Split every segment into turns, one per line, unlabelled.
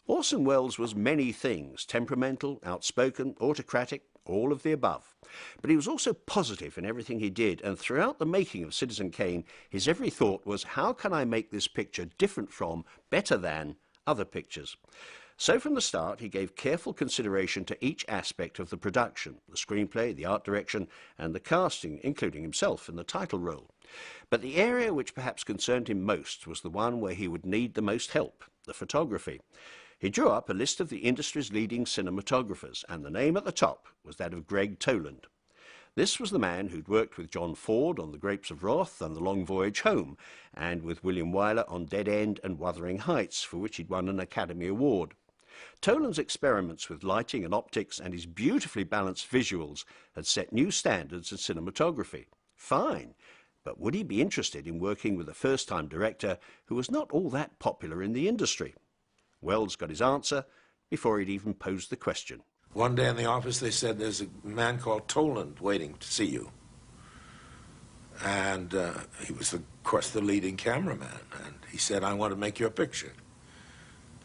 Orson Welles was many things: temperamental, outspoken, autocratic, all of the above. But he was also positive in everything he did, and throughout the making of Citizen Kane, his every thought was, how can I make this picture different from, better than, other pictures? So from the start, he gave careful consideration to each aspect of the production: the screenplay, the art direction, and the casting, including himself in the title role. But the area which perhaps concerned him most was the one where he would need the most help: the photography. He drew up a list of the industry's leading cinematographers, and the name at the top was that of Greg Toland. This was the man who'd worked with John Ford on The Grapes of Wrath and The Long Voyage Home, and with William Wyler on Dead End and Wuthering Heights, for which he'd won an Academy Award. Toland's experiments with lighting and optics and his beautifully balanced visuals had set new standards in cinematography. Fine, but would he be interested in working with a first-time director who was not all that popular in the industry? Welles got his answer before he'd even posed the question.
One day in the office they said, there's a man called Toland waiting to see you. And he was, of course, the leading cameraman. And he said, I want to make your picture.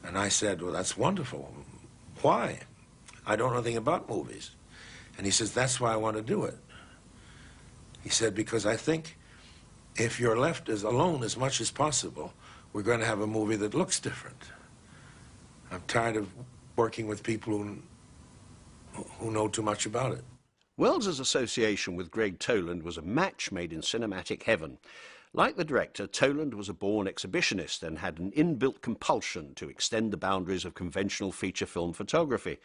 And I said, well, that's wonderful. Why? I don't know anything about movies. And he says, that's why I want to do it. He said, because I think if you're left as alone as much as possible, we're going to have a movie that looks different. I'm tired of working with people who know too much about it.
Welles's association with Greg Toland was a match made in cinematic heaven. Like the director, Toland was a born exhibitionist and had an inbuilt compulsion to extend the boundaries of conventional feature film photography.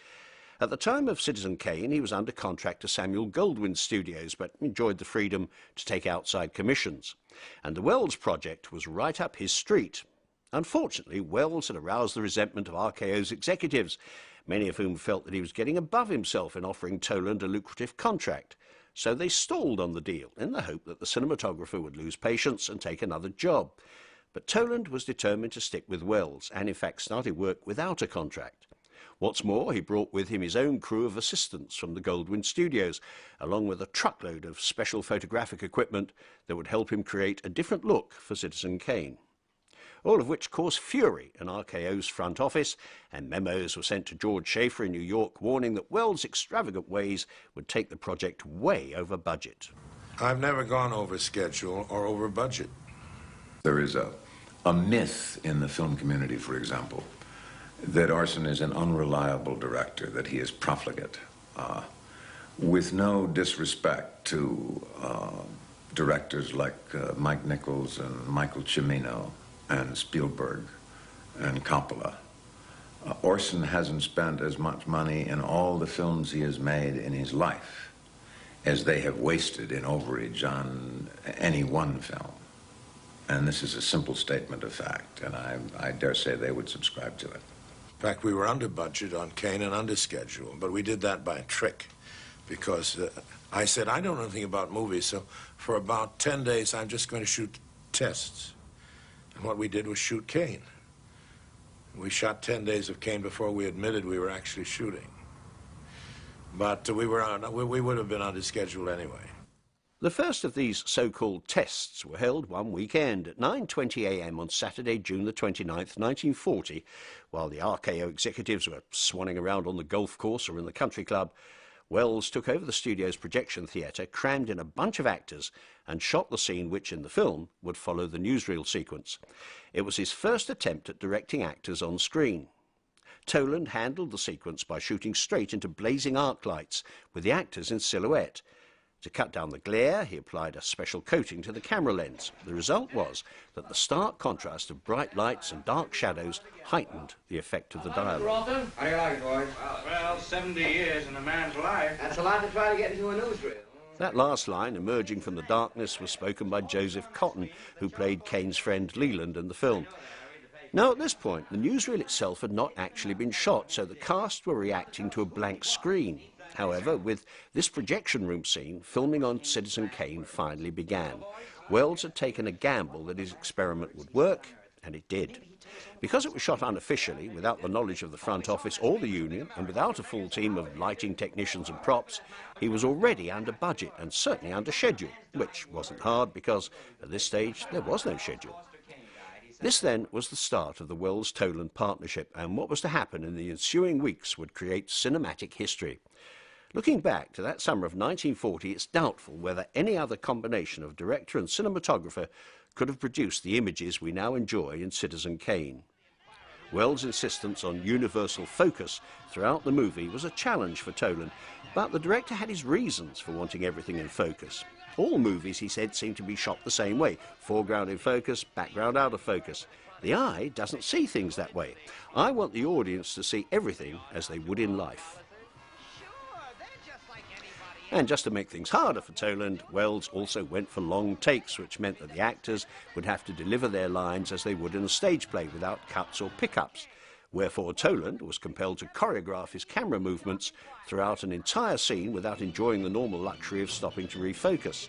At the time of Citizen Kane, he was under contract to Samuel Goldwyn Studios, but enjoyed the freedom to take outside commissions. And the Welles project was right up his street. Unfortunately, Welles had aroused the resentment of RKO's executives, many of whom felt that he was getting above himself in offering Toland a lucrative contract. So they stalled on the deal in the hope that the cinematographer would lose patience and take another job. But Toland was determined to stick with Welles, and in fact started work without a contract. What's more, he brought with him his own crew of assistants from the Goldwyn Studios, along with a truckload of special photographic equipment that would help him create a different look for Citizen Kane. All of which caused fury in RKO's front office, and memos were sent to George Schaefer in New York warning that Welles' extravagant ways would take the project way over budget.
I've never gone over schedule or over budget.
There is a myth in the film community, for example, that Orson is an unreliable director, that he is profligate. With no disrespect to directors like Mike Nichols and Michael Cimino and Spielberg and Coppola, Orson hasn't spent as much money in all the films he has made in his life as they have wasted in overage on any one film. And this is a simple statement of fact, and I dare say they would subscribe to it.
In fact, we were under budget on Kane and under schedule, but we did that by a trick because I said, I don't know anything about movies, so for about 10 days I'm just going to shoot tests. And what we did was shoot Kane. We shot 10 days of Kane before we admitted we were actually shooting. But we would have been under schedule anyway.
The first of these so-called tests were held one weekend at 9:20 a.m. on Saturday, June the 29th, 1940, while the RKO executives were swanning around on the golf course or in the country club. Welles took over the studio's projection theatre, crammed in a bunch of actors, and shot the scene which, in the film, would follow the newsreel sequence. It was his first attempt at directing actors on screen. Toland handled the sequence by shooting straight into blazing arc lights, with the actors in silhouette. To cut down the glare, he applied a special coating to the camera lens. The result was that the stark contrast of bright lights and dark shadows heightened the effect of the dialogue.
How do you like it, boys?
Well, 70 years in a man's life.
That's a lot to try to get into a newsreel.
That last line, emerging from the darkness, was spoken by Joseph Cotton, who played Kane's friend Leland in the film. Now, at this point, the newsreel itself had not actually been shot, so the cast were reacting to a blank screen. However, with this projection room scene, filming on Citizen Kane finally began. Welles had taken a gamble that his experiment would work, and it did. Because it was shot unofficially, without the knowledge of the front office or the union, and without a full team of lighting technicians and props, he was already under budget and certainly under schedule, which wasn't hard because, at this stage, there was no schedule. This then was the start of the Wells-Toland partnership, and what was to happen in the ensuing weeks would create cinematic history. Looking back to that summer of 1940, it's doubtful whether any other combination of director and cinematographer could have produced the images we now enjoy in Citizen Kane. Wells' insistence on universal focus throughout the movie was a challenge for Toland, but the director had his reasons for wanting everything in focus. All movies, he said, seem to be shot the same way: foreground in focus, background out of focus. The eye doesn't see things that way. I want the audience to see everything as they would in life. And just to make things harder for Toland, Wells also went for long takes, which meant that the actors would have to deliver their lines as they would in a stage play without cuts or pickups. Wherefore Toland was compelled to choreograph his camera movements throughout an entire scene without enjoying the normal luxury of stopping to refocus.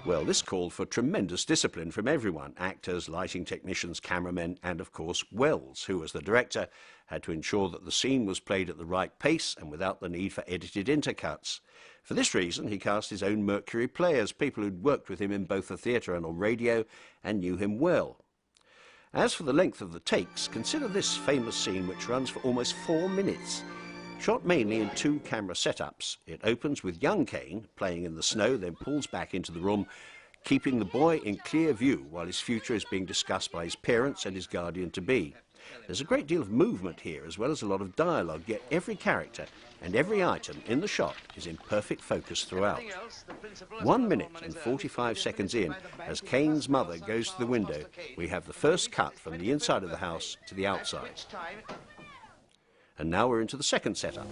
Well, this called for tremendous discipline from everyone: actors, lighting technicians, cameramen, and of course Wells, who as the director had to ensure that the scene was played at the right pace and without the need for edited intercuts. For this reason, he cast his own Mercury players, people who'd worked with him in both the theatre and on radio and knew him well. As for the length of the takes, consider this famous scene which runs for almost 4 minutes. Shot mainly in 2 camera setups, it opens with young Kane playing in the snow, then pulls back into the room, keeping the boy in clear view while his future is being discussed by his parents and his guardian-to-be. There's a great deal of movement here, as well as a lot of dialogue, yet every character and every item in the shot is in perfect focus throughout. 1 minute and 45 seconds in, as Kane's mother goes to the window, we have the first cut from the inside of the house to the outside. And now we're into the second setup.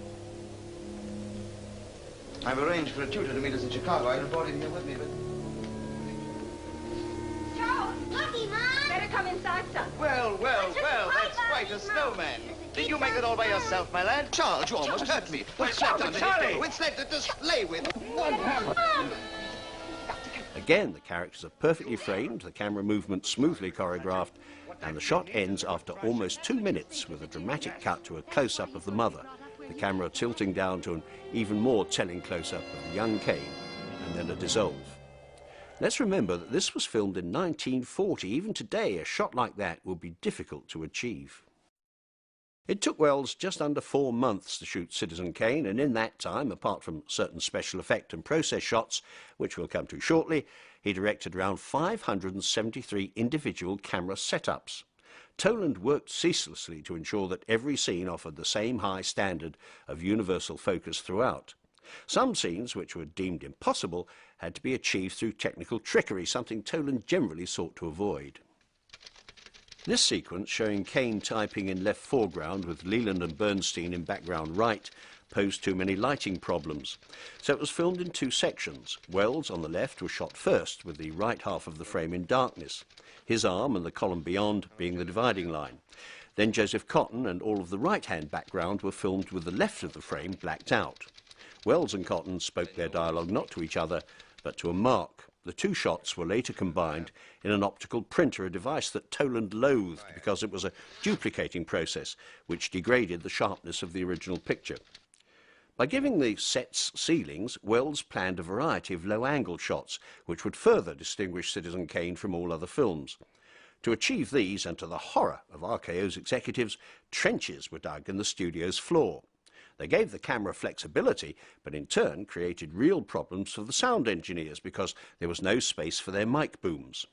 I've arranged for a tutor to meet us in Chicago. I brought him here with me, but...
Joe, looky, Mom! Better come inside, son.
Well, that's quite a snowman. Did you make it all by yourself, my lad?
Charles, you almost hurt me. What's that done? What's that to slay with?
Again, the characters are perfectly framed, the camera movement smoothly choreographed, and the shot ends after almost 2 minutes with a dramatic cut to a close-up of the mother, the camera tilting down to an even more telling close-up of young Kane, and then a dissolve. Let's remember that this was filmed in 1940. Even today, a shot like that would be difficult to achieve. It took Wells just under 4 months to shoot Citizen Kane, and in that time, apart from certain special effect and process shots, which we'll come to shortly, he directed around 573 individual camera setups. Toland worked ceaselessly to ensure that every scene offered the same high standard of universal focus throughout. Some scenes, which were deemed impossible, had to be achieved through technical trickery, something Toland generally sought to avoid. This sequence, showing Kane typing in left foreground with Leland and Bernstein in background right, posed too many lighting problems. So it was filmed in 2 sections. Wells on the left was shot first, with the right half of the frame in darkness, his arm and the column beyond being the dividing line. Then Joseph Cotton and all of the right-hand background were filmed with the left of the frame blacked out. Wells and Cotton spoke their dialogue not to each other, but to a mark. The 2 shots were later combined in an optical printer, a device that Toland loathed because it was a duplicating process which degraded the sharpness of the original picture. By giving the sets ceilings, Wells planned a variety of low-angle shots which would further distinguish Citizen Kane from all other films. To achieve these, and to the horror of RKO's executives, trenches were dug in the studio's floor. They gave the camera flexibility, but in turn created real problems for the sound engineers because there was no space for their mic booms.